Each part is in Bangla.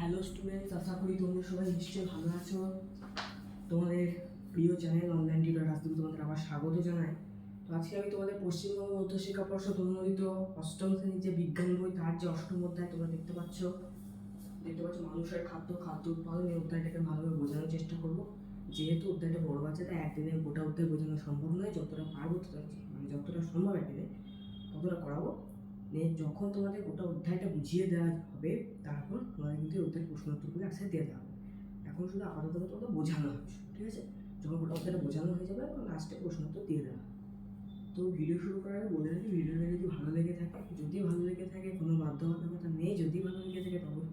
হ্যালো স্টুডেন্টস, আশা করি তোমরা সবাই নিশ্চয়ই ভালো আছো। তোমাদের প্রিয় চ্যানেল অনলাইন টিউটর রাজদীপ তোমাদের আবার স্বাগত জানাই। তো আজকে আমি তোমাদের পশ্চিমবঙ্গ মধ্যশিক্ষা পর্ষদ অনুমোদিত অষ্টম শ্রেণীর যে বিজ্ঞান বই তার যে অষ্টম অধ্যায় তোমরা দেখতে পাচ্ছ মানুষের খাদ্য উৎপাদন, এই অধ্যায়টাকে ভালোভাবে বোঝানোর চেষ্টা করবো। যেহেতু অধ্যায়টা বড় আছে তাই একদিনে গোটা অধ্যায় বোঝানো সম্ভব নয়, যতটা পারবো যতটা সম্ভব একদিনে ততটা করাবো। যখন তোমাদের গোটা অধ্যায়টা বুঝিয়ে দেওয়া হবে তারপর তোমাদের কিন্তু অধ্যায়ের প্রশ্ন উত্তরগুলো একসাথে দিয়ে দেওয়া হবে। এখন শুধু আপাতত তোমাদের বোঝানো হবে, ঠিক আছে? যখন গোটা অধ্যায়টা বোঝানো হয়ে যাবে তখন লাস্টে প্রশ্ন উত্তর দিয়ে দেওয়া হবে। তো ভিডিও শুরু করার আগে বলে রাখি, ভিডিওটা যদি ভালো লেগে থাকে, কোনো বাধ্যবাধকতা নেই, যদি ভালো লেগে থাকে তখন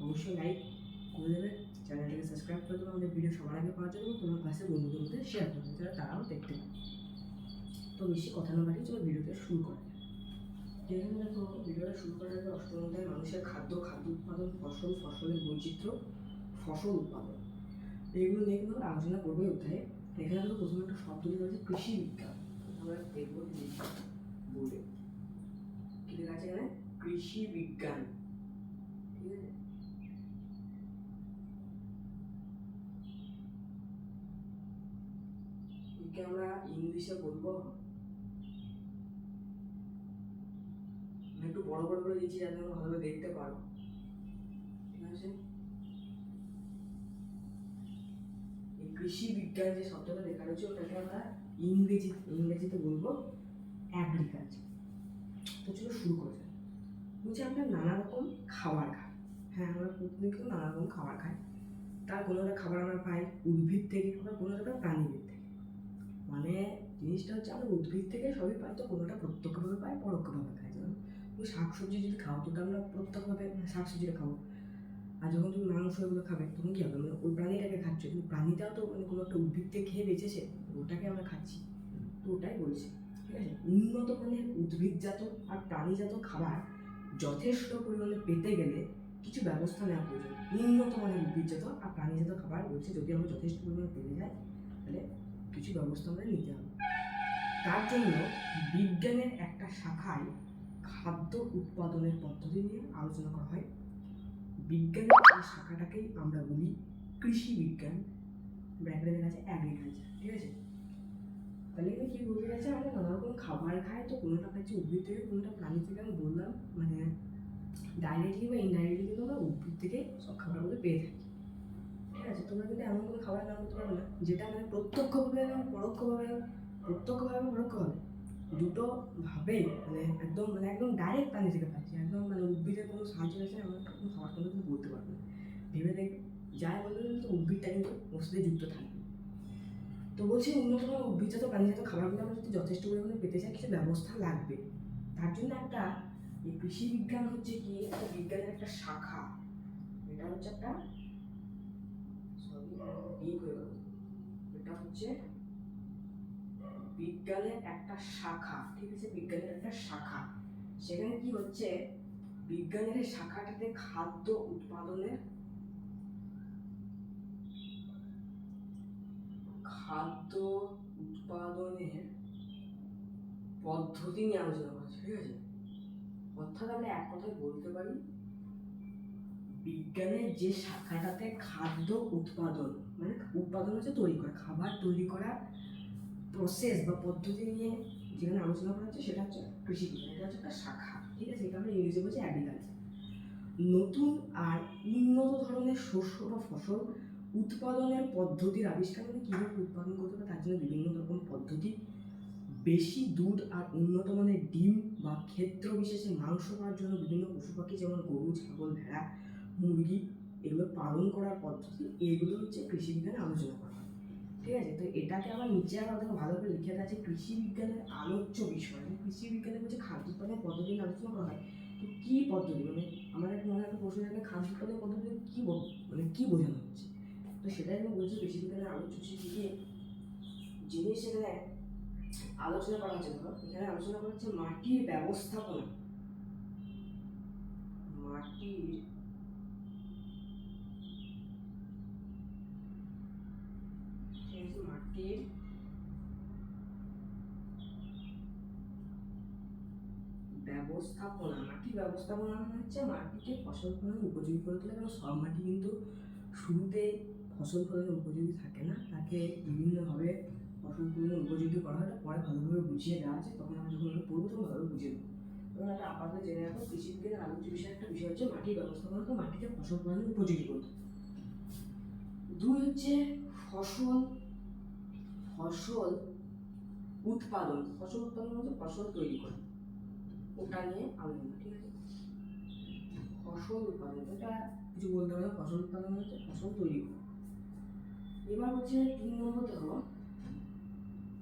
অবশ্যই লাইক করে দেবে, চ্যানেলটাকে সাবস্ক্রাইব করে দেবে আমাদের ভিডিও সবার আগে পাওয়ার জন্য, তোমার ক্লাসে বন্ধুদের মধ্যে শেয়ার করবে যারা তারাও দেখতে পাবে। তো বেশি কথা না বাড়িয়ে চলো ভিডিওটা শুরু করা। যেখানে দেখো ভিডিওটা শুরু করার আগে অষ্টম অধ্যায় মানুষের খাদ্য উৎপাদন, ফসলের বৈচিত্র্য, ফসল উৎপাদন, এইগুলো নিয়ে কিন্তু আমরা আলোচনা করবো অধ্যায়ে। এখানে আমরা প্রথমে একটা শব্দ দিয়ে আছে কৃষি বিজ্ঞান। আমরা দেখবো বলে কি লেখা আছে এখানে, কৃষি বিজ্ঞান, ঠিক আছে? একে আমরা ইংলিশে বলবো, একটু বড় বড় করে দিচ্ছি যাতে তোমরা ভালোভাবে দেখতে পারো, ঠিক আছে? এই কৃষি বিজ্ঞান যে শব্দটা লেখা রয়েছে ওটাকে আমরা ইংরেজিতে বলবো অ্যাগ্রিকালচার। তো চলো শুরু করা যায়। বলছি আমরা নানা রকম খাবার খাই। হ্যাঁ, আমরা প্রতিদিন কিন্তু নানা রকম খাবার খাই। তার কোনো একটা খাবার আমরা পাই উদ্ভিদ থেকে, আবার কোনোটা প্রাণীদের থেকে। মানে জিনিসটা হচ্ছে আমরা উদ্ভিদ থেকে সবই পাই, তো কোনোটা প্রত্যক্ষভাবে পাই, পরোক্ষভাবে খাই। যেমন তুমি শাকসবজি যদি খাও তো আমরা প্রত্যক্ষভাবে শাকসবজিটা খাবো, আর যখন তুমি মাংস এগুলো খাবে তখন কী হবে, মানে ওই প্রাণীটাকে খাচ্ছ, কিন্তু প্রাণীটাও তো মানে কোনো একটা উদ্ভিদ থেকে খেয়ে বেঁচেছে, ওটাকে আমরা খাচ্ছি। তো ওটাই বলছি, ঠিক আছে? উন্নত মানের উদ্ভিদজাত আর প্রাণীজাত খাবার যথেষ্ট পরিমাণে পেতে গেলে কিছু ব্যবস্থা নেওয়া প্রয়োজন। উন্নত মানের উদ্ভিদজাত আর প্রাণীজাত খাবার বলছে যদি আমরা যথেষ্ট পরিমাণে পেতে যাই তাহলে কিছু ব্যবস্থা আমাদের নিতে হবে। তার জন্য বিজ্ঞানের একটা শাখায় খাদ্য উৎপাদনের পদ্ধতি নিয়ে আলোচনা করা হয়। বিজ্ঞানের এই শাখাটাকেই আমরা বলি কৃষি বিজ্ঞান, ব্র্যাকেটে লেখা আছে অ্যাগ্রিকালচার, ঠিক আছে? তাহলে এখানে কি বলতে গেছে, আমরা নানা রকম খাবার খাই, তো কোনোটা খাচ্ছি উদ্ভিদ থেকে, কোনোটা প্রাণী থেকে। আমি বললাম মানে ডাইরেক্টলি বা ইনডাইরেক্টলি কিন্তু আমরা উদ্ভিদ থেকে সব খাবারগুলো পেয়ে থাকি, ঠিক আছে? তোমরা কিন্তু এমন কোনো খাবার নাম করতে পারবে না যেটা মানে প্রত্যক্ষভাবে পরোক্ষভাবে দুটো ভাবেই মানে একদম ডাইরেক্ট প্রাণী থেকে পাচ্ছি, একদম মানে উদ্ভিদের কোনো সাহায্য আছে এমন একটা কোনো খাবার কিন্তু বলতে পারবে না। ভেবে দেখ, যাই বলবে কিন্তু উদ্ভিদটা কিন্তু ওর সাথে যুক্ত থাকবে। তো বলছি উন্নত মানের উদ্ভিদজাত প্রাণীজাত খাবারগুলো আমরা যদি যথেষ্ট পরিমাণে পেতে চাই কিছু ব্যবস্থা লাগবে। তার জন্য একটা এই কৃষি বিজ্ঞান হচ্ছে কি একটা বিজ্ঞানের একটা শাখা, এটা হচ্ছে একটা এটা হচ্ছে বিজ্ঞানের একটা শাখা, ঠিক আছে? বিজ্ঞানের একটা শাখা। সেখানে কি হচ্ছে, বিজ্ঞানের এই শাখাটাতে খাদ্য উৎপাদনের পদ্ধতি নিয়ে আলোচনা করছে, ঠিক আছে? অর্থাৎ আমরা এক কথায় বলতে পারি বিজ্ঞানের যে শাখাটাতে খাদ্য উৎপাদন মানে উৎপাদন হচ্ছে তৈরি করা, খাবার তৈরি করা প্রসেস বা পদ্ধতি নিয়ে যেখানে আলোচনা করা হচ্ছে সেটা হচ্ছে কৃষি বিজ্ঞান। এটা হচ্ছে একটা শাখা, ঠিক আছে? এটা আমরা ইংরেজি বলছি অ্যাগ্রিকালচার। নতুন আর উন্নত ধরনের শস্য বা ফসল উৎপাদনের পদ্ধতির আবিষ্কার, মানে কীভাবে উৎপাদন করতে হবে তার জন্য বিভিন্ন রকম পদ্ধতি, বেশি দুধ আর উন্নত মানের ডিম বা ক্ষেত্র বিশেষে মাংস পাওয়ার জন্য বিভিন্ন পশু পাখি যেমন গরু, ছাগল, ভেড়া, মুরগি এগুলো পালন করার পদ্ধতি, এগুলো হচ্ছে কৃষি বিজ্ঞানে আলোচনা করা হয়, ঠিক আছে? তো এটাকে আবার নিচে আবার দেখো ভালো করে লিখে আছে কৃষি বিজ্ঞানের আলোচ্য বিষয়। কৃষি বিজ্ঞানে হচ্ছে খাদ্য উৎপাদনের পদ্ধতি নিয়ে আলোচনা করা হয়। তো কী পদ্ধতি, মানে আমার একটা প্রশ্ন থাকে খাদ্য উৎপাদনের পদ্ধতি কী মানে কী বোঝানো হচ্ছে, তো সেটাই আমি বলছি কৃষি বিজ্ঞানের আলোচ্য বিষয় কী কী জিনিস এখানে আলোচনা করা হচ্ছে। ধরো এখানে আলোচনা করা হচ্ছে মাটির ব্যবস্থাপনা, মাটির ব্যবস্থাপনা, মাটির ব্যবস্থাপনা মানে হচ্ছে মাটিকে ফসল ফলানোর উপযোগী করে তোলা। কারণ সব মাটি কিন্তু শুরুতে ফসল ফলানোর উপযোগী থাকে না, তাকে বিভিন্নভাবে ফসল ফলানোর উপযোগী করা হয়। পরে ভালোভাবে বুঝিয়ে দেওয়া আছে, তখন আমরা যখন এটা পড়বো তখন ভালোভাবে বুঝিয়ে দেবো। তখন একটা আপাতত জেনে রাখো, কৃষিবিজ্ঞানের আলোচ্য বিষয় একটা বিষয় হচ্ছে মাটির ব্যবস্থাপনা, তো মাটিকে ফসল ফলানোর উপযোগী করতে। 2 হচ্ছে ফসল ফসল উৎপাদন। ফসল উৎপাদন হচ্ছে ফসল তৈরি করা, ওটা নিয়ে আলোচনা, ঠিক আছে। ফসল উৎপাদন এটা কিছু বলতে হবে না, ফসল উৎপাদন হচ্ছে ফসল তৈরি করা। এবার হচ্ছে 3 নম্বর দেখো,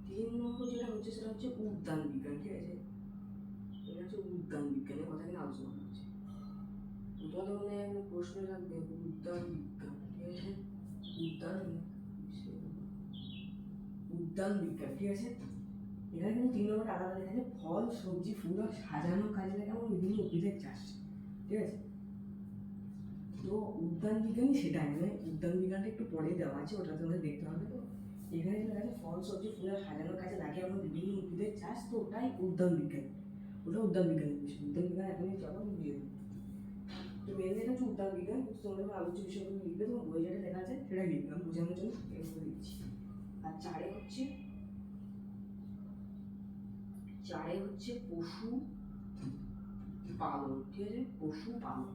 3 নম্বর যেটা হচ্ছে সেটা হচ্ছে উদ্যান বিজ্ঞান, ঠিক আছে। এটা হচ্ছে উদ্যান বিজ্ঞানের কথা নিয়ে আলোচনা করছে। তোমাদের মনে প্রশ্ন থাকবে উদ্যান বিজ্ঞান, ঠিক আছে। উদ্যান বিজ্ঞান, ঠিক আছে। এখানে কিন্তু 3 নম্বর আলাদা লেখা আছে, ফল সবজি ফুল আর সাজানো কাজে লাগে এমন বিভিন্ন উদ্ভিদের চাষ, ঠিক আছে। তো উদ্যান বিজ্ঞানই সেটাই, মানে উদ্যান বিজ্ঞানটা একটু পরে দেওয়া আছে, ওটা তোমাদের দেখতে হবে। তো এখানে যেটা আছে ফল সবজি ফুল আর সাজানোর কাজে লাগে এমন বিভিন্ন উদ্ভিদের চাষ, তো ওটাই উদ্যান বিজ্ঞান, ওটা উদ্যান বিজ্ঞানের বিষয়। উদ্যান বিজ্ঞান এখনই চলো বুঝিয়ে দেবো। তো মেনলি এটা হচ্ছে উদ্যান বিজ্ঞান, কিন্তু তোমরা যখন আলোচ্য বিষয়গুলো লিখবে তখন বই যেটা লেখা আছে সেটা লিখবে, আমি বোঝানোর জন্য এগুলো লিখছি। আর 4 হচ্ছে পশু পালন, ঠিক আছে। পশু পালন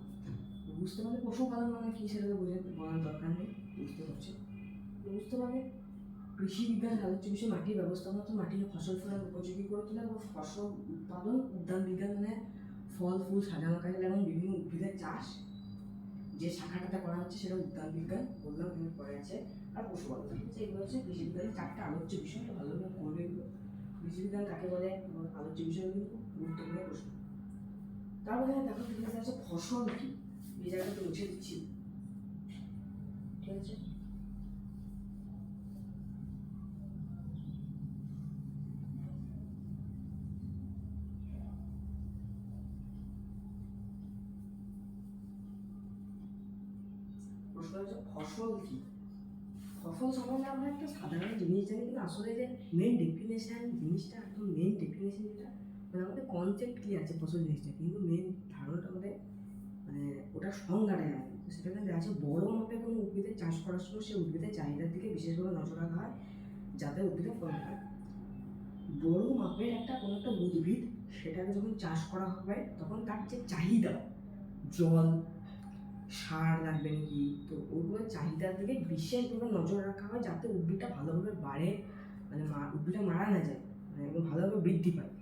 বুঝতে পারলে পশুপালন মানে কি সেটা তো বলার দরকার নেই, বুঝতে পারছি। বুঝতে পারলে কৃষি বিজ্ঞানের আলোচ্য বিষয় মাটির ব্যবস্থাপনা, তো মাটিকে ফসল ফলানোর উপযোগী করে তোলা এবং ফসল উৎপাদন। উদ্যান বিজ্ঞান মানে ফল ফুল সাজানো কাজে এবং বিভিন্ন উদ্ভিদের চাষ, যে শাখাটাতে করা হচ্ছে সেটা উদ্যান বিজ্ঞান বললাম, এখানে পড়ে আছে। আর পশুপালন, ঠিক আছে। এগুলো হচ্ছে কৃষি বিজ্ঞানের 4টা আলোচ্য বিষয়, ভালোভাবে করবে এগুলো। কৃষি বিজ্ঞান কাকে বলে, আলোচ্য বিষয় কিন্তু গুরুত্বপূর্ণ প্রশ্ন। তারপরে দেখো ঠিক আছে ফসল কি, এই জায়গাটা মুছে দিচ্ছি, ঠিক আছে। প্রশ্ন হচ্ছে ফসল কি। ফসল সম্বন্ধে আমরা একটা সাধারণ জিনিস জানি, কিন্তু আসলে যে মেন ডেফিনেশন জিনিসটা, একদম মেন ডেফিনেশন যেটা মানে আমাদের কনসেপ্ট কি আছে ফসল জিনিসটা, কিন্তু মেন ধারণাটা আমাদের মানে ওটা সংজ্ঞাটা জানি। তো সেখানে দেখা যাচ্ছে বড় মাপে কোনো উদ্ভিদের চাষ করার সময় সেই উদ্ভিদের চাহিদার দিকে বিশেষভাবে নজর রাখা হয়, যাতে উদ্ভিদের ফলন হয়। বড় মাপের একটা কোনো একটা উদ্ভিদ, সেটাকে যখন চাষ করা হবে তখন তার যে চাহিদা, জল সার লাগবে নাকি, তো ওগুলোর চাহিদার দিকে বিশেষভাবে নজর রাখা হয়, যাতে উদ্ভিদটা ভালোভাবে বাড়ে, মানে উদ্ভিদটা মারা না যায়, মানে একদম ভালোভাবে বৃদ্ধি পায়।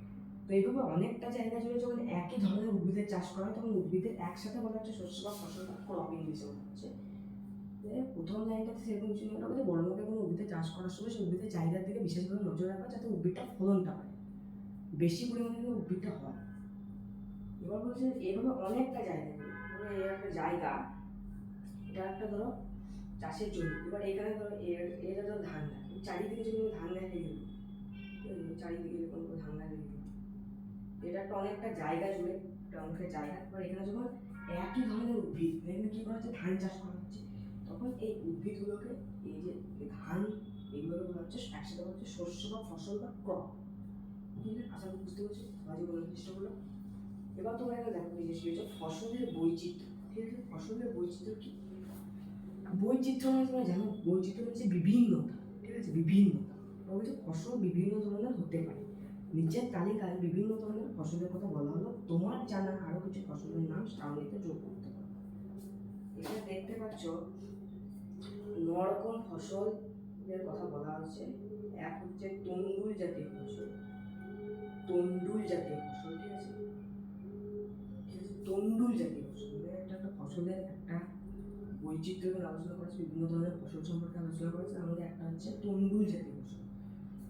তো এইভাবে অনেকটা জায়গা জুড়ে যখন একই ধরনের উদ্ভিদের চাষ করা হয় তখন উদ্ভিদের একসাথে বলা হচ্ছে শস্য বা ফসল বা ক্রপ, ইংলিশে বলা হচ্ছে। প্রথম লাইনটাতে সেরকম কিছু নেই, ওটা বলছে বড় মাপে কোনো উদ্ভিদের চাষ করার সময় সেই উদ্ভিদের চাহিদার দিকে বিশেষভাবে নজর রাখা, যাতে উদ্ভিদটা ফলনটা হয়, বেশি পরিমাণে উদ্ভিদটা হয়। এবার বলছে এইভাবে অনেকটা জায়গা, এই একটা জায়গা, এটা একটা ধরো চাষের জমি। এবার এখানে ধরো এটা ধরো ধান গাছ, চারিদিকে যদি ধান গাছ রেখে দিল, চারিদিকে এরকম ধান গাছ রেখে দিল, এটা একটা অনেকটা জায়গা জুড়ে একটা অনেকটা জায়গা। এবার এখানে যখন একই ধরনের উদ্ভিদ, এখানে কি করা হচ্ছে ধান চাষ করা হচ্ছে, তখন এই উদ্ভিদগুলোকে, এই যে ধান, এগুলোকে বলা হচ্ছে একসাথে বলা হচ্ছে শস্য বা ফসল বা ক্রপ। বুঝলে, আশা করি বুঝতে পারছি, সবাই বলার চেষ্টা করলো। এবার তোমরা এখানে দেখো এই যে ফসলের বৈচিত্র্য, ঠিক আছে। ফসলের বৈচিত্র্য কি, বৈচিত্র্য মানে তোমরা জানো বৈচিত্র্য হচ্ছে বিভিন্নতা, ঠিক আছে, বিভিন্নতা। বলছে ফসল বিভিন্ন ধরনের হতে পারে। নিচের তালিকায় বিভিন্ন ধরনের ফসলের কথা বলা হলো, তোমার জানা আরো কিছু ফসলের নাম সারণীতে যোগ করতে পারো। এখানে দেখতে পাচ্ছ 9 রকম ফসলের কথা বলা হচ্ছে। এক হচ্ছে তন্ডুল জাতীয় ফসল, তন্ডুল জাতীয় ফসল, ঠিক আছে। তন্ডুল জাতীয় ফসল মানে একটা ফসলের একটা বৈচিত্র্য আলোচনা করেছে, বিভিন্ন ধরনের ফসল সম্পর্কে আলোচনা করেছে। আমাদের একটা হচ্ছে তন্ডুল জাতীয় ফসল।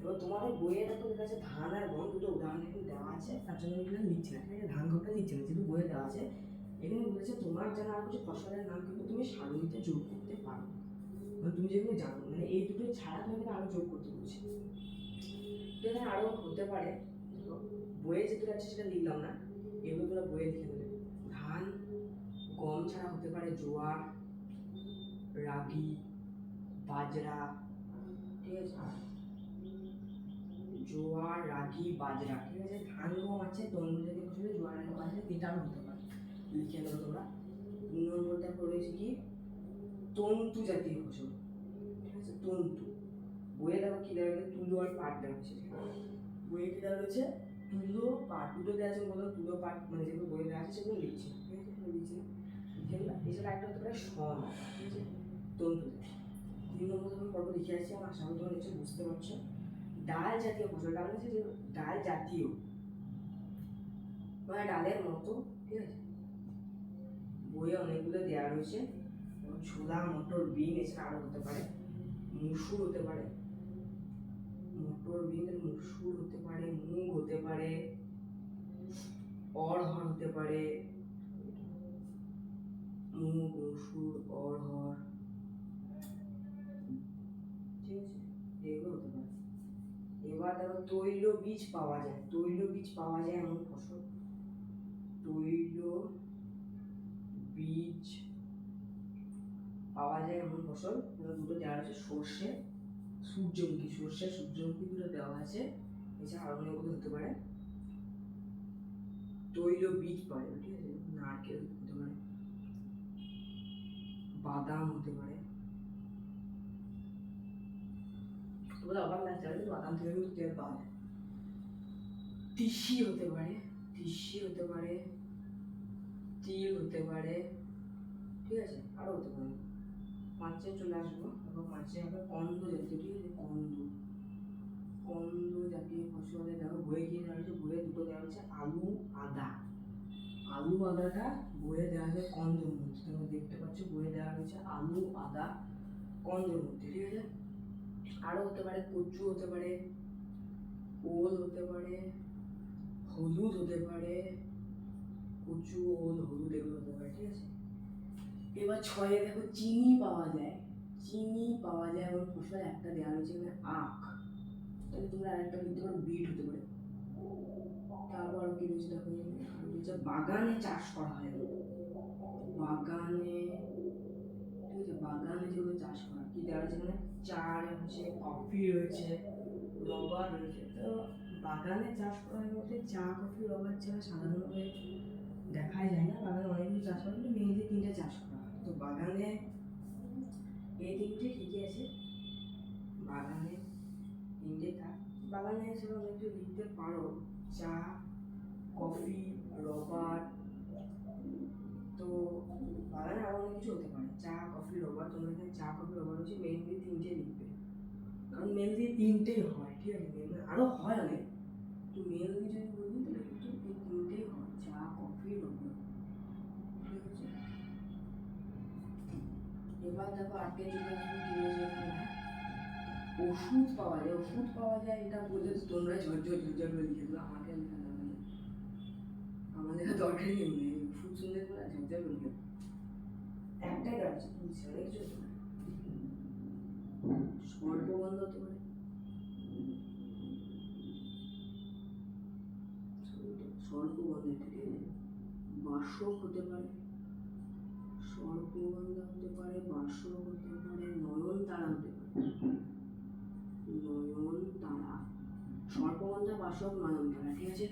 এবার তোমাদের বইয়ে দেখো লেখা আছে ধান আর গম, দুটো উদাহরণ এখানে দেওয়া আছে, তার জন্য এখানে লিখছে না, ঠিক আছে। ধান গমটা লিখছে না, যেহেতু বইয়ে দেওয়া আছে। এখানে বলেছে তোমার জানা আর কিছু ফসলের নাম কিন্তু তুমি সারণীতে যোগ করতে পারো, মানে তুমি যেগুলো জানো, মানে এই দুটো ছাড়া তোমাকে আরো যোগ করতে বলছে। তো এখানে আরো হতে পারে, বইয়ে যেটা আছে সেটা লিখলাম না, এগুলো তোমরা বইয়ে লিখে দেবে। ধান গম ছাড়া হতে পারে জোয়ার, রাগি, বাজরা, ঠিক আছে, জোয়ার, রাগি, বাজরা, ঠিক আছে? ধান, গম আছে, তরমুজ জাতীয় ফসলে জোয়ার, রাগি, বাজরা তিনটাও হতে পারে, লিখে নেবো তোমরা। 2 নম্বরটা রয়েছে কি তন্তু জাতীয় ফসল, ঠিক আছে? তন্তু, বইয়ে দেখো কি দেওয়া রয়েছে, তুলো আর পাট দেওয়া হয়েছে, ঠিক আছে? বইয়ে কি দেওয়া রয়েছে, তুলো পাট, দুটো দেওয়া আছে, বলো তুলো পাট, মানে যেগুলো বইয়ে দেওয়া আছে সেগুলো লিখছি, ঠিক আছে? লিখছি লিখে দিলাম। এছাড়া একটা হতে পারে সন, ঠিক আছে? তন্তু। 3 নম্বর যখন পর্ব লিখে আসছি, আমার আশা করি তোমরা নিশ্চয়ই বুঝতে পারছো। ডাল জাতীয় ফসল, ডাল হচ্ছে যে ডাল জাতীয় মানে ডালের মতো, ঠিক আছে? বইয়ে অনেকগুলো দেওয়া রয়েছে, ছোলা, মটর, বিন, এছাড়া আরও হতে পারে মুসুর হতে পারে, মটর, বিন, মুসুর হতে পারে, মুগ হতে পারে, অড়হর হতে পারে, মুগ, মসুর, অড়হর, ঠিক আছে? এগুলো হতে পারে। এবার দেখো তৈল বীজ পাওয়া যায়, তৈল বীজ পাওয়া যায় এমন ফসল, তৈল বীজ পাওয়া যায় এমন ফসল দুটো দেওয়া আছে, সর্ষে, সূর্যমুখী, সর্ষে, সূর্যমুখী দুটো দেওয়া আছে। এছাড়া আরো অনেকগুলো হতে পারে তৈল বীজ পাওয়া যাবে, ঠিক আছে? নারকেল হতে পারে, বাদাম হতে পারে, তোমরা অবাক লাগছে কিন্তু বাদাম থেকে কিন্তু তেল পাওয়া যায়। তিসি হতে পারে, তিসি হতে পারে, তিল হতে পারে, ঠিক আছে? আরো হতে পারে। 5-এ চলে আসবো, এবং 5-এ হবে কন্দ জাতীয়, ঠিক আছে? কন্দ, কন্দ জাতীয় ফসলে দেখো বইয়ে কি দেওয়া হয়েছে, বইয়ে দুটো দেওয়া হয়েছে আলু, আদা। আলু আদাটা বইয়ে দেওয়া হয়েছে কন্দের মধ্যে, তোমরা দেখতে পাচ্ছ বইয়ে দেওয়া হয়েছে আলু, আদা কন্দের মধ্যে, ঠিক আছে? আরো হতে পারে কচু হতে পারে, ওল হতে পারে, হলুদ হতে পারে, কচু, ওল, হলুদ এগুলো হতে পারে, ঠিক আছে? এবার 6-এ দেখো চিনি পাওয়া যায়, চিনি পাওয়া যায় এমন ফসল একটা দেওয়া রয়েছে এখানে আখ, তাহলে তোমরা আরেকটা লিখতে পারো বিট হতে পারে। তারপর আর কি রয়েছে দেখো, রয়েছে বাগানে চাষ করা হয়, বাগানে, ঠিক আছে? বাগানে যেগুলো চাষ করা কি দেওয়া রয়েছে এখানে, চা রয়েছে, কফি রয়েছে, রবার রয়েছে। তো বাগানে চাষ করা হয় বলতে চা, কফি, রবার ছাড়া সাধারণভাবে দেখাই যায় না। বাগানে অনেক কিছু চাষ করা হয়, কিন্তু মেনলি 3টে চাষ করা হয়। তো বাগানে এই 3টে ঠিকই আছে, বাগানে 3টে কাজ। বাগানে এছাড়া অনেক কিছু লিখতে পারো, চা, কফি, রবার। তো বাগানে আরো অনেক কিছু হতে পারে, চা, কফি, রবার। তোমরা এখানে চা, কফি, রবার হচ্ছে মেনলি 3টে লিখবে, কারণ মেনলি 3টেই হয়, ঠিক আছে? মেনলি আরো হয় অনেক, তো মেনলি যদি বলি তাহলে কিন্তু এই 3টেই হয়, চা, কফি, রবার, ঠিক আছে? এবার দেখো আজকে চলে আসবো কি রয়েছে এখানে, ওষুধ পাওয়া যায়, ওষুধ পাওয়া যায় এটা বললে তো তোমরা ঝরঝর ঝরঝর করে লিখে দেবো, আমাকে লেখা দরকার নেই, আমার লেখা দরকারই নেই, ওষুধ শুনলে তোমরা ঝরঝর করে লিখে একটাই রাজ্য বলছি, অনেক কিছু হতে পারে। স্বল্পবন্ধ হতে পারে, স্বল্পবন্ধ, ঠিক আছে? বাসক হতে পারে, স্বল্পবন্ধ হতে পারে, বাসক হতে পারে, নয়নতারা হতে পারে, নয়নতারা, স্বল্পবন্ধা, বাসক, নয়নতারা, ঠিক আছে?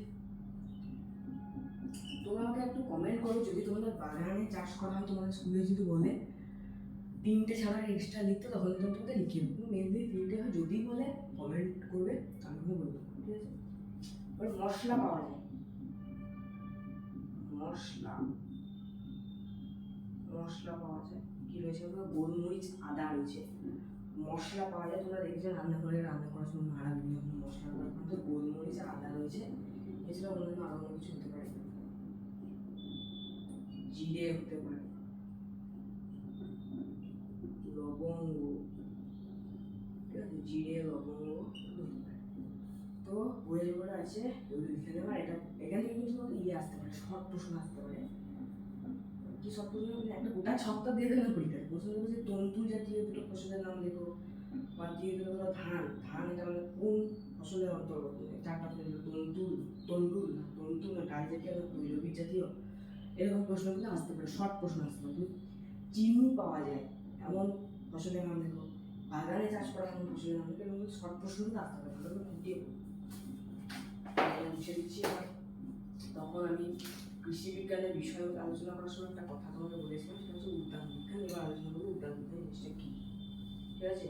তোমরা আমাকে একটু কমেন্ট করো যদি তোমাদের বাগানে চাষ করা হয়, তোমাদের স্কুলে যদি বলে 3টে ছাড়া এক্সট্রা লিখতে, তখন তোমাদের লিখে দেবো। মেনলি 3টে হয়, যদি বলে কমেন্ট করবে, আমি বলবো, ঠিক আছে? এবার মশলা পাওয়া যায়, মশলা, মশলা পাওয়া যায় কি রয়েছে, গোলমরিচ, আদা রয়েছে, মশলা পাওয়া যায়। তোমরা দেখেছো রান্না করার সময় মারা বিভিন্ন রকম মশলা, গোলমরিচ আর আদা রয়েছে। এছাড়া অন্যান্য আরো অনেক কিছু হতে পারে, জিরে হতে পারে, লবঙ্গ, ঠিক আছে? জিরে, লবঙ্গ হতে পারে। তো বইয়ে যেগুলো আছে এগুলো লিখে নেওয়া, এটা এখান থেকে কিন্তু তোমাকে আসতে পারে, শর্ট প্রশ্ন আসতে পারে। কি শর্ট প্রশ্ন, একটা গোটা ছকটা দিয়ে দেবে পরীক্ষায়, প্রশ্ন দেবে যে তন্তু জাতীয় দুটো ফসলের নাম লেখো, বা দিয়ে দেবে ধরো ধান, ধান এটা মানে কোন ফসলের অন্তর্গত, 4টা ফসল, তন্তু না ডাল জাতীয় না তৈলবীজ জাতীয়, এরকম প্রশ্নগুলো আসতে পারে, শর্ট প্রশ্ন আসতে পারে। চিনি পাওয়া যায় এমন ফসলের নাম লেখো, বাগানে চাষ করা এমন ফসলের নাম লেখো, এরকম শর্ট প্রশ্নগুলো আসতে পারে, ভালো করে ফুটিয়ে মুছে দিচ্ছি। এবার তখন আমি কৃষি বিজ্ঞানের বিষয়ে আলোচনা করার সময় একটা কথা তোমাকে বলেছিলাম, সেটা হচ্ছে উদ্যান বিজ্ঞান। এবার আলোচনা করবো উদ্যান বিজ্ঞান জিনিসটা কি। ঠিক আছে,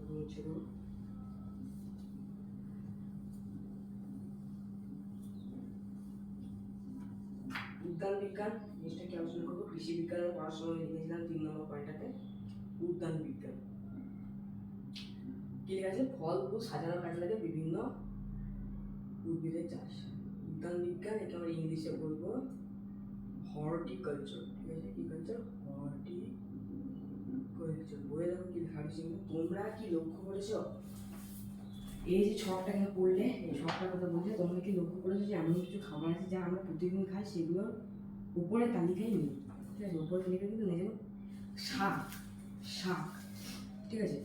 মুছে দেবো। উদ্যান বিজ্ঞান জিনিসটা কি আলোচনা করবো। কৃষি বিজ্ঞানের পড়াশোনা লিখেছিলাম 3 নম্বর পয়েন্টটাতে উদ্যান বিজ্ঞান কি লেখা আছে, ফল ফুল সাজানোর কাজে লাগে বিভিন্ন উদ্ভিদের চাষ। উদ্যান বিজ্ঞান এটা আমরা ইংলিশে বলবো হর্টিকালচার। ঠিক আছে, কি কালচার, হর্টিকালচার। বইয়ে দেখো কি লেখা আছে। তোমরা কি লক্ষ্য করেছো, এই যে ছকটা কেন পড়লে, এই ছকটার কথা বলছে, তোমরা কি লক্ষ্য করেছো যে এমন কিছু খাবার আছে যা আমরা প্রতিদিন খাই, সেগুলোর উপরে তালিকায় নেই। ঠিক আছে, উপরে তালিকায় কিন্তু নেই। যেমন শাক, শাক, ঠিক আছে,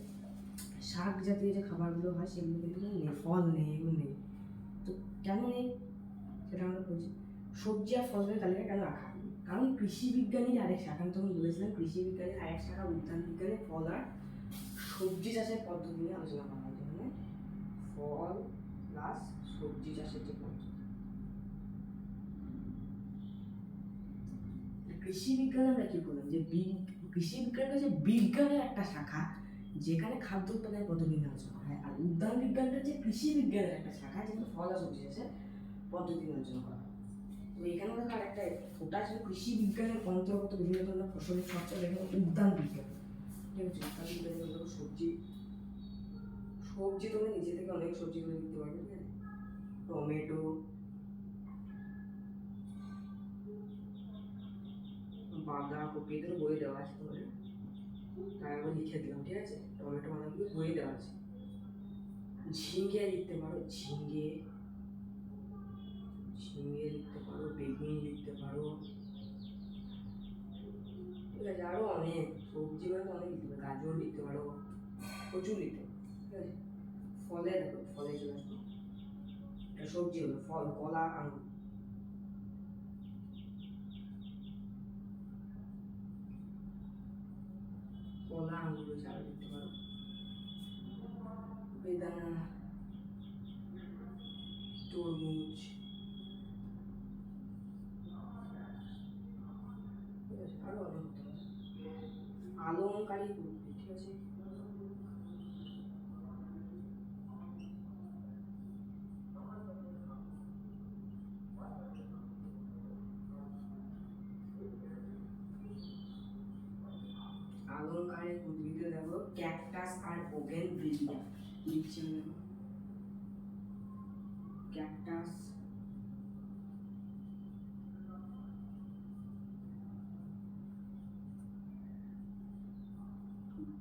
শাক জাতীয় যে খাবারগুলো হয় সেগুলো কিন্তু নেই, ফল নেই, এগুলো নেই। তো কেন নেই সেটা আমরা বলছি। সবজি আর ফসলের তালিকা কেন রাখা, কারণ কৃষি বিজ্ঞানীর আরেক শাখা, আমি তখন বলেছিলাম কৃষি বিজ্ঞানের আরেক শাখা উদ্যান বিজ্ঞানে ফল আর সবজি চাষের পদ্ধতি নিয়ে আলোচনা করা হয়। যেখানে ফল প্লাস সবজি চাষের যে পদ্ধতি। কৃষি বিজ্ঞানে আমরা কি বললাম যে কৃষি বিজ্ঞান হচ্ছে বিজ্ঞানের একটা শাখা যেখানে খাদ্য উৎপাদনের পদ্ধতি নিয়ে আলোচনা করা হয়। আর উদ্যান বিজ্ঞানটা হচ্ছে কৃষি বিজ্ঞানের একটা শাখা যেখানে ফল আর সবজি চাষের পদ্ধতি নিয়ে আলোচনা করা হয়। তো এখানে দেখো একটা, ওটা ছিল কৃষি বিজ্ঞানের অন্তর্গত বিভিন্ন ধরনের ফসলের চর্চা, যেখানে উদ্যান বিজ্ঞান। ঠিক আছে, উদ্যান বিজ্ঞানে দেখো সবজি, সবজি তোমরা নিজে থেকে অনেক সবজি করে দিতে পারবে। ঠিক আছে, টমেটো, বাঁধাকপি, এগুলো বইয়ে দেওয়া আছে তোমাদের, তাই আমি লিখে দিলাম। ঠিক আছে, টমেটো বাঁধাকপি বইয়ে দেওয়া আছে। ঝিঙ্গে লিখতে পারো, ঝিঙ্গে, ঝিঙ্গে লিখতে পারো, বেগুন লিখতে পারো। ঠিক আছে, আরো অনেক সবজি মানে অনেক লিখতে পারো, গাজর লিখতে পারো, প্রচুর লিখতে পারো। ঠিক আছে, ফলে দেখো, ফলে চলে আসবো। এটা সবজি হলো ফল, কলা, আঙুর। কলা, আঙুর রয়েছে, আরো লিখতে পারো, বেদানা, তরমুজ। ঠিক আছে, আরো অনেক হতে পারে, আলংকারিক উদ্ভিদ। ঠিক আছে, আলংকারিক উদ্ভিদে দেখো ক্যাকটাস আর বোগেনভিলিয়া লিখছি আমি। ক্যাকটাস,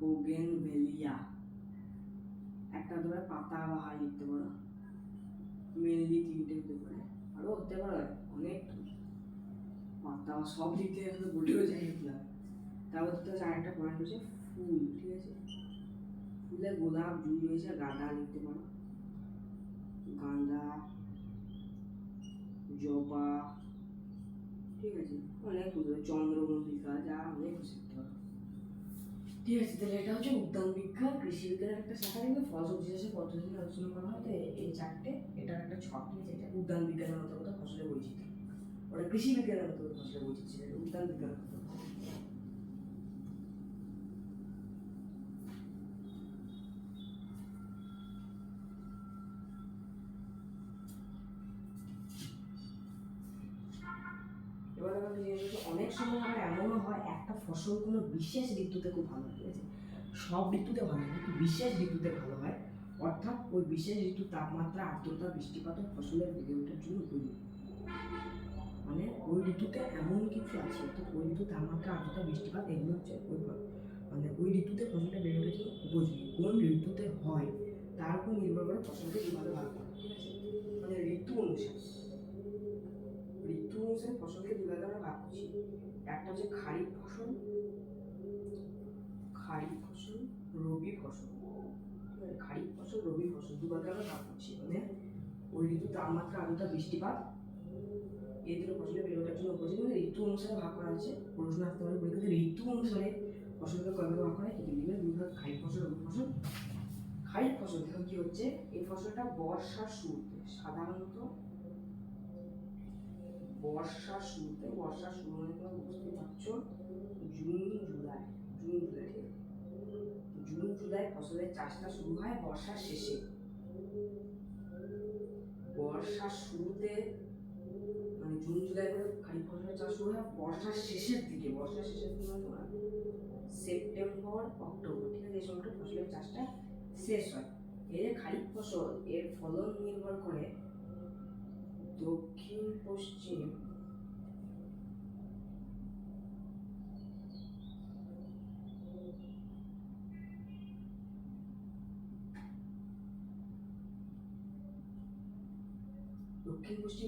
বোগেনভেলিয়া, একটা ধরে পাতাবাহার লিখতে পারো, মেনলি 3টে হতে পারে, আরো হতে পারে অনেক। পাতা সব দিক থেকে বলেও যাই না। তারপর তো আরেকটা পয়েন্ট হচ্ছে ফুল। ঠিক আছে, ফুলে গোলাপ, জুঁই রয়েছে, গাঁদা লিখতে পারো, গাঁদা, জবা। ঠিক আছে, অনেক ফুল, চন্দ্রমল্লিকা, যা অনেক শিখতে পারো। ঠিক আছে, তাহলে এটা হচ্ছে উদ্যান বিজ্ঞান, কৃষি বিজ্ঞানের একটা শাখা, কিন্তু ফল সবজি চাষের পদ্ধতি নিয়ে আলোচনা করা হয়। তো এই চারটে, এটার একটা ছক। ঠিক আছে, এটা উদ্যান বিজ্ঞানের অন্তর্গত ফসলের বৈচিত্র্য, ওটা কৃষি বিজ্ঞানের অন্তর্গত ফসলের বৈচিত্র্য, এটা উদ্যান বিজ্ঞানের অন্তর্গত। এবার আমরা জিনিস হচ্ছে অনেক সময় আবার এমনও হয় একটা ফসল কোনো বিশেষ ঋতুতে খুব ভালো হয়। ঠিক আছে, সব ঋতুতে ভালো হয় কিন্তু বিশেষ ঋতুতে ভালো হয়, অর্থাৎ ওই বিশেষ ঋতুর তাপমাত্রা, আর্দ্রতা, বৃষ্টিপাত ফসলের বেড়ে ওঠার জন্য উপযোগী। মানে ওই ঋতুতে এমন কিছু আছে, অর্থাৎ ওই ঋতুর তাপমাত্রা, আর্দ্রতা, বৃষ্টিপাত এগুলো হচ্ছে ওই, মানে ওই ঋতুতে ফসলটা বেড়ে ওঠার জন্য উপযোগী। কোন ঋতুতে হয় তার উপর নির্ভর করে ফসলকে কীভাবে ভালো হয়। ঠিক আছে, মানে ঋতু অনুসারে, ঋতু অনুসারে ফসলকে দুভাগে আমরা ভাগ করছি। একটা হচ্ছে খারিফ ফসল, খারিফ ফসল, রবি ফসল। খারিফ ফসল, রবি ফসল দুভাগে আমরা ভাগ করছি। মানে ওই ঋতু তাপমাত্রা, আর্দ্রতা, বৃষ্টিপাত এই দুটো ফসলের বেড়ে ওঠার জন্য উপযোগী। মানে ঋতু অনুসারে ভাগ করা হচ্ছে। প্রশ্ন আসতে পারে পরীক্ষাতে ঋতু অনুসারে ফসলকে কয়ভাবে ভাগ করা হয়, দুই ভাগ, খারিফ ফসল, রবি ফসল। খারিফ ফসল দেখো কি হচ্ছে, এই ফসলটা বর্ষার শুরুতে, সাধারণত বর্ষার শুরুতে, বর্ষার শুরু মানে তোমরা বুঝতে পারছো জুন জুলাই, ঠিক আছে? জুন জুলাই ফসলের চাষটা শুরু হয় বর্ষার শেষে। বর্ষার শুরুতে মানে জুন জুলাই করে খারিফ ফসলের চাষ শুরু হয় বর্ষার শেষের দিকে। বর্ষার শেষের দিকে মানে তোমার সেপ্টেম্বর অক্টোবর, ঠিক আছে? এই সময়টা ফসলের চাষটা শেষ হয়। এর খারিফ ফসল এর ফলন নির্ভর করে দক্ষিণ পশ্চিম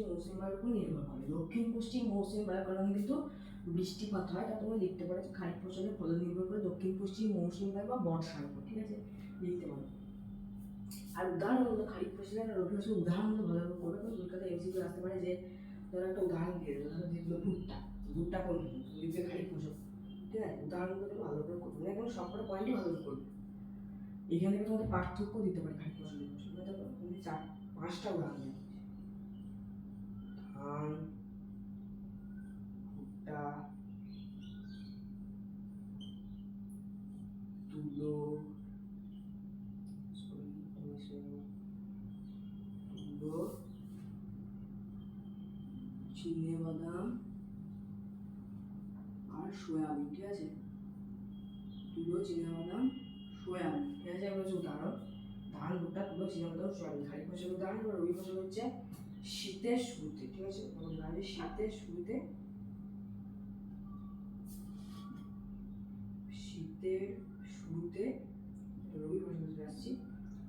মৌসুমী বায়ুর উপর নির্ভর করে। দক্ষিণ পশ্চিম মৌসুমী বায়ুর কারণে কিন্তু বৃষ্টিপাত হয়। তা তোমরা লিখতে পারো খারিফ ফসলের ফলন নির্ভর করে দক্ষিণ পশ্চিম মৌসুমী বায়ু বা বর্ষার উপর, ঠিক আছে? লিখতে পারো। আর উদাহরণ হলো খারিফ ফসলের আর রবি ফসলের উদাহরণ হলো ভালো করে করবে। পরীক্ষাতে এমসিকিউ আসতে পারে যে ধরো একটা উদাহরণ দিয়ে দেবে, ধরো দিলো ভুট্টা। ভুট্টা কোন লিখবে খারিফ ফসল, ঠিক আছে? উদাহরণগুলো ভালো করে করবে, মানে এখন সবকটা পয়েন্টই ভালো করে করবে। এখান থেকে তোমাদের পার্থক্য দিতে পারে খারিফ ফসলের ফসল। দেখো তুমি 4-5টা উদাহরণ দেবে। ধান, ভুট্টা, তুলো, চিনেবাদাম আর সয়াবিন, ঠিক আছে? তুলো, চিনেবাদাম, সয়াবিন, ঠিক আছে? এবার হচ্ছে উদাহরণ ধান, ভুট্টা, তুলো, চিনেবাদাম, সয়াবিন। খারিফ ফসলের উদাহরণ। এবার রবি ফসল হচ্ছে শীতের শুরুতে, ঠিক আছে? শীতের শুরুতে, রবি ফসল আসছি।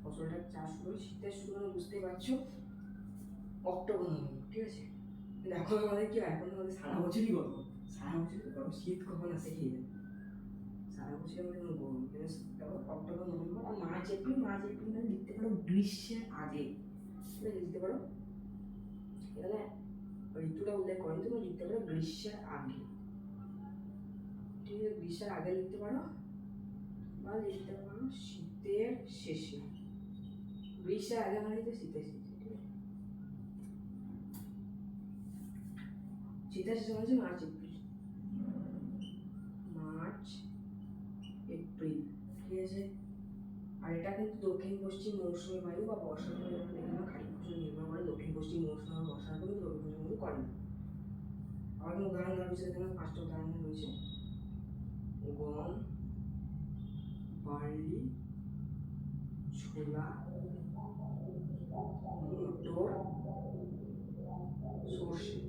ফসলটা চাষ করে শীতের শুরু মানে বুঝতেই পারছো অক্টোবর নভেম্বর, ঠিক আছে? এখন আমাদের কি, এখন আমাদের সারা বছরই গরম, সারা বছরই গরম। শীত কখন আসে খেয়ে যাবে, সারা বছর আমাদের গরম। অক্টোবর নভেম্বর আর মার্চ এপ্রিল মানে লিখতে পারো গ্রীষ্মের আগে, ঠিক আছে? লিখতে পারো এখানে ঋতুটা উল্লেখ করেন, তুমি লিখতে পারো গ্রীষ্মের আগে, ঠিক আছে? গ্রীষ্মের আগে লিখতে পারো বা লিখতে পারো শীতের শেষে। গ্রীষ্মের আগে মানে তো শীতের শেষে, ঠিক আছে? শীতের শেষে মানে মার্চ এপ্রিল, ঠিক আছে? আর এটা কিন্তু দক্ষিণ পশ্চিম মৌসুমী বায়ু বা বর্ষা খারিফ ফসল নির্ভর করে দক্ষিণ পশ্চিম মৌসুমী বায়ু বর্ষার উপর, কিন্তু রবি ফসল কিন্তু করে না। আবার উদাহরণ দেওয়া হয়েছে, এখানে 5টা উদাহরণ রয়েছে। গম, বার্লি, ছোলা, মটর, সর্ষে।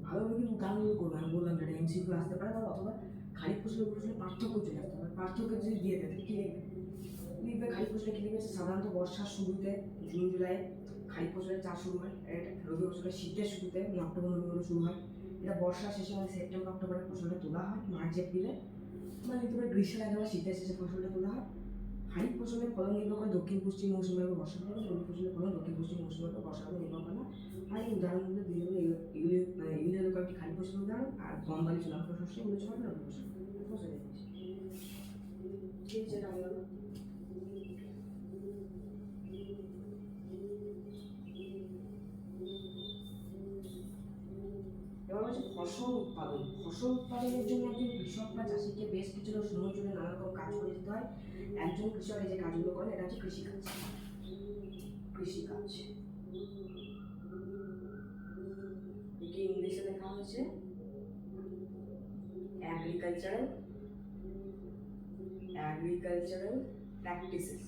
ভালোভাবে কিন্তু উদাহরণগুলো করবে। আমি বললাম যেটা এমসিকিউ আসতে পারে, অথবা খারিফ ফসলের পার্থক্য চলে আসতে পারে। পার্থক্য যদি দিয়ে দেয় কি লিখবে? খারিফ ফসলে কি লিখবে? সাধারণত বর্ষার শুরুতে জুন জুলাই খারিফ ফসলের চাষ শুরু হয়। রবি ফসলের শীতের শুরুতে অক্টোবর নভেম্বরে শুরু হয়। এটা বর্ষার শেষে মানে সেপ্টেম্বর অক্টোবরে ফসলটা তোলা হয়। মার্চ এপ্রিলে মানে লিখতে পারে গ্রীষ্মের আগে বা শীতের শেষে ফসলটা তোলা হয়। খারিফ ফসলের ফলন নির্ভর করে দক্ষিণ পশ্চিম মৌসুমী বায়ু বর্ষা করে। রবি ফসলের ফলন দক্ষিণ পশ্চিম মৌসুমী বায়ু বর্ষার উপর নির্ভর করে না। আর এই উদাহরণগুলো দিয়ে দেবে। এগুলি হলো কয়েকটি খারিফ ফসলের উদাহরণ। আর গম, বার্লি, ছোলা, মটর, সর্ষে এগুলো হচ্ছে রবি ফসল। ঠিক আছে, এটা হলো। এবার হচ্ছে ফসল উৎপাদন। ফসল উৎপাদনের জন্য একজন কৃষক বা চাষিকে বেশ কিছুটা সময় জুড়ে নানা রকম কাজ করে যেতে হয়। একজন কৃষক এই যে কাজগুলো করেন এটা হচ্ছে কৃষিকাজ। একে ইংলিশে লেখা হয়েছে অ্যাগ্রিকালচারাল প্র্যাকটিসেস।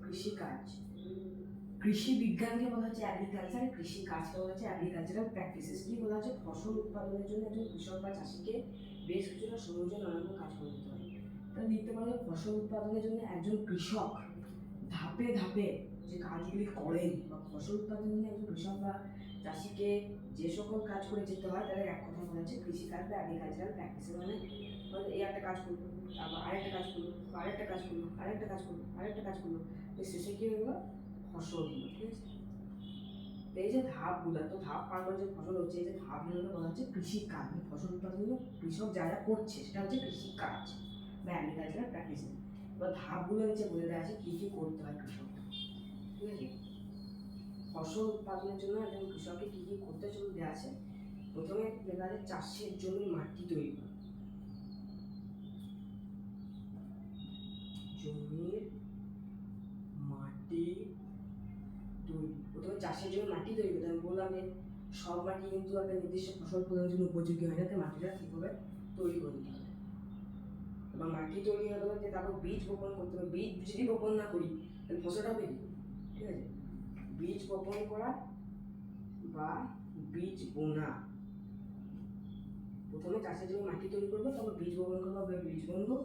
কৃষিকাজ। কৃষি বিজ্ঞানকে বলা হচ্ছে অ্যাগ্রিকালচার, কৃষি কাজকে বলা হচ্ছে অ্যাগ্রিকালচারাল প্র্যাকটিসেস। কি বলা হচ্ছে? ফসল উৎপাদনের জন্য একজন কৃষক বা চাষিকে বেশ কিছুটা সময় জন্য নানা কাজ করে দিতে হয়। তাহলে লিখতে পারো ফসল উৎপাদনের জন্য একজন কৃষক ধাপে ধাপে যে কাজগুলি করেন, বা ফসল উৎপাদনের জন্য একজন কৃষক বা চাষিকে যে সকল কাজ করে যেতে হয় তাদের এক কথা বলা হচ্ছে কৃষিকাজ বা অ্যাগ্রিকালচারাল প্র্যাকটিসেস। মানে এই একটা কাজ করলো, তারপর আরেকটা কাজ করলো, আরেকটা কাজ করলো, আরেকটা কাজ করলো, আরেকটা কাজ করলো, শেষে কি হয়ে গেলো? ফসল হলো, ঠিক আছে? তো এই যে ধাপগুলো, তো ধাপ পার করে যে ফসল হচ্ছে, এই যে ধাপগুলো বলা হচ্ছে কৃষিকাজ, মানে ফসল উৎপাদন কৃষক যা যা করছে সেটা হচ্ছে কৃষিকাজ বা অ্যাগ্রিকালচারাল প্র্যাকটিস। এবার ধাপগুলো নিচে বলে দেওয়া আছে কী কী করতে হয় কৃষক, ঠিক আছে। ফসল উৎপাদনের জন্য একজন কৃষককে কী কী করতে চলে দেওয়া আছে। প্রথমে লেখা আছে চাষের জমি মাটি তৈরি করা, জমির মাটি তৈরি। প্রথমে চাষের জন্য মাটি তৈরি করতে আমি বললাম যে সব মাটি কিন্তু একটা নির্দিষ্ট ফসল ফলানোর জন্য উপযোগী হয় না, তাই মাটিটা ঠিকভাবে তৈরি করে দিতে হবে। এবার মাটি তৈরি হয়ে গেলে যে তারপর বীজ বপন করতে হবে। বীজ যদি বপন না করি তাহলে ফসলটা হবে কি, ঠিক আছে। বীজ বপন করা বা বীজ বোনা, প্রথমে চাষের জন্য মাটি তৈরি করবো, তারপর বীজ বপন করবো বা বীজ বুনবো,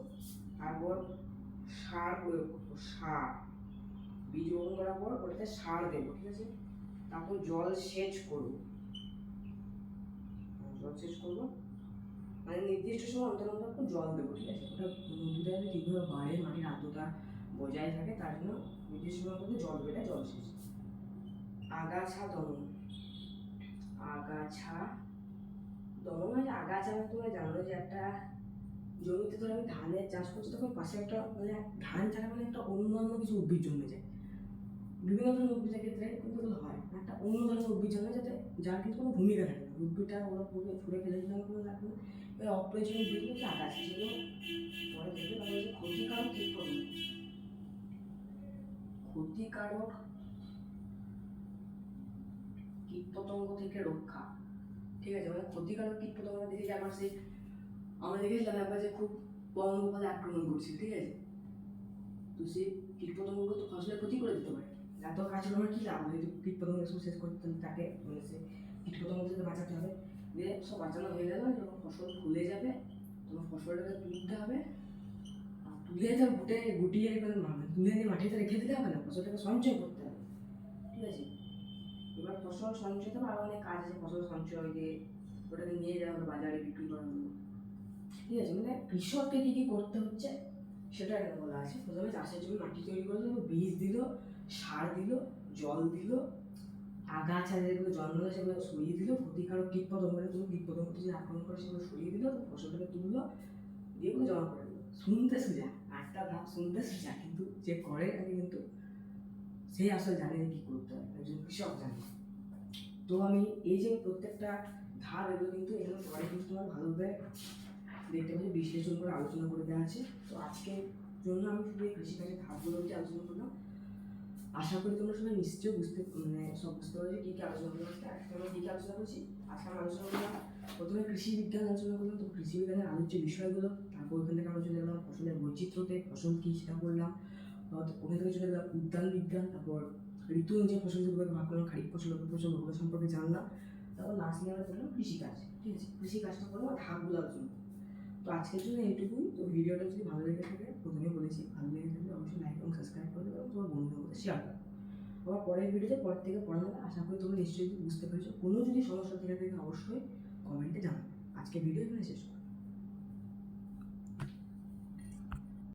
তারপর সার প্রয়োগ করবো। সার বীজ বপন করার পর ওটাতে সার দেবো, ঠিক আছে। তারপর জল সেচ করবো, মানে নির্দিষ্ট সময় অন্তর অন্তর জল দেবো, ঠিক আছে। ওটা নদীটা ঠিকভাবে বাড়ে, মাটির আর্দ্রতা বজায় থাকে, তার জন্য নির্দিষ্ট সময় মধ্যে জল দেবে, এটা জল সেচ। আগাছা দমন, আগাছা দমন মানে আগাছা মানে তোমরা জানো যে একটা জমিতে ধরো আমি ধানের চাষ করছি, তখন পাশে একটা মানে ধান ছাড়া মানে একটা অন্যান্য কিছু উদ্ভিদ জন্মে যায়, বিভিন্ন ধরনের উদ্ভিদের ক্ষেত্রে কিন্তু এগুলো হয়, একটা অন্য ধরনের উদ্ভিদ জন্মে যাতে যার কিন্তু কোনো ভূমিকা থাকে না, উদ্ভিদটা ওরা পুরো ছুড়ে ফেলে দিলাম কোনো লাগবে না। ওই অপ্রয়োজনীয় উদ্ভিদগুলো যে আগাছা, সেগুলো পরে দেখবে। তারপরে যে ক্ষতিকারক কীটপতঙ্গ, ক্ষতিকারক কীটপতঙ্গ থেকে রক্ষা, ঠিক আছে। মানে ক্ষতিকারক কীটপতঙ্গ দেখে যে আমার সেই আমরা দেখেছিলাম একবার যে খুব পঙ্গপালে আক্রমণ করছিল, ঠিক আছে। তো সেই কীটপতঙ্গগুলো তো ফসলের ক্ষতি করে দিতে পারে, এত কাজ করে আমার কী লাভ, যদি কীটপতঙ্গ সব শেষ করতে তাকে মানে সে কীটপতঙ্গ থেকে বাঁচাতে হবে। দিয়ে সব বাঁচানো হয়ে গেল, যখন ফসল ফুলে যাবে তখন ফসলটাকে তুলতে হবে, আর তুলে তো গুটিয়ে তুলে নিয়ে মাটিতে রেখে দিতে হবে না, ফসলটাকে সঞ্চয় করতে হবে, ঠিক আছে। এবার ফসল সঞ্চয় তো আরও অনেক কাজ আছে, ফসল সঞ্চয় দিয়ে ওটাকে নিয়ে যাওয়া হলো বাজারে বিক্রি করা হলো, ঠিক আছে। মানে কৃষককে কী কী করতে হচ্ছে সেটা এখানে বলা আছে। প্রথমে চাষের জমি মাটি তৈরি করলো, বীজ দিল, সার দিল, জল দিল, আগাছা যেগুলো জন্মালো সেগুলো সরিয়ে দিল, ক্ষতিকারক কীটপতঙ্গ কোনো কীটপতঙ্গ যদি আক্রমণ করে সেগুলো সরিয়ে দিল, ফসলটাকে তুললো, দিয়ে ওগুলো জমা করে দিল। শুনতে সোজা, আটটা ধাপ শুনতে সোজা, কিন্তু যে করে তাকে কিন্তু সেই আসলে জানে না কী করতে হয়, একজন কৃষক জানে। তো আমি এই যে প্রত্যেকটা ধাপ এগুলো কিন্তু এখানে পরে কিন্তু তোমার ভালোভাবে দেখতে পাচ্ছি বিশ্লেষণ করে আলোচনা করে দেওয়া আছে। তো আজকের জন্য আমি শুধু এই কৃষিকাজের ধাপগুলো হচ্ছে আলোচনা করলাম। আশা করি তোমরা সবাই নিশ্চয়ই সব বুঝতে পারছো কী কী আলোচনা করলাম। আজকে আমরা কী কী আলোচনা করছি, আজকে আমরা আলোচনা করলাম প্রথমে কৃষি বিজ্ঞান আলোচনা করলাম, তো কৃষি বিজ্ঞানের আলোচ্য বিষয়গুলো, তারপর ওখান থেকে আমরা চলে গেলাম ফসলের বৈচিত্র্যতে, ফসল কী সেটা করলাম, ওখান থেকে চলে গেলাম উদ্যান বিজ্ঞান, তারপর ঋতু অনুযায়ী ফসলগুলোকে ভাগ করলাম, খারিফ ফসল রবি ফসল ওগুলো সম্পর্কে জানলাম, তারপর লাস্টে আমরা করলাম কৃষিকাজ, ঠিক আছে। কৃষিকাজটা করলাম ধাপগুলো আলোচনা। তো আজকের জন্য এইটুকুই। তো ভিডিওটা যদি ভালো লেগে থাকে, প্রথমে বলেছি ভালো লেগে থাকলে অবশ্যই লাইক এবং সাবস্ক্রাইব করে দেবে এবং তোমার বন্ধুদের মধ্যে শেয়ার করো। আবার পরের ভিডিওতে পর থেকে পড়ানো হবে। আশা করি তোমরা নিশ্চয়ই বুঝতে পেরেছো। কোনো যদি সমস্যা থেকে থাকে অবশ্যই কমেন্টে জানাবে। আজকে ভিডিও এখানে শেষ করো।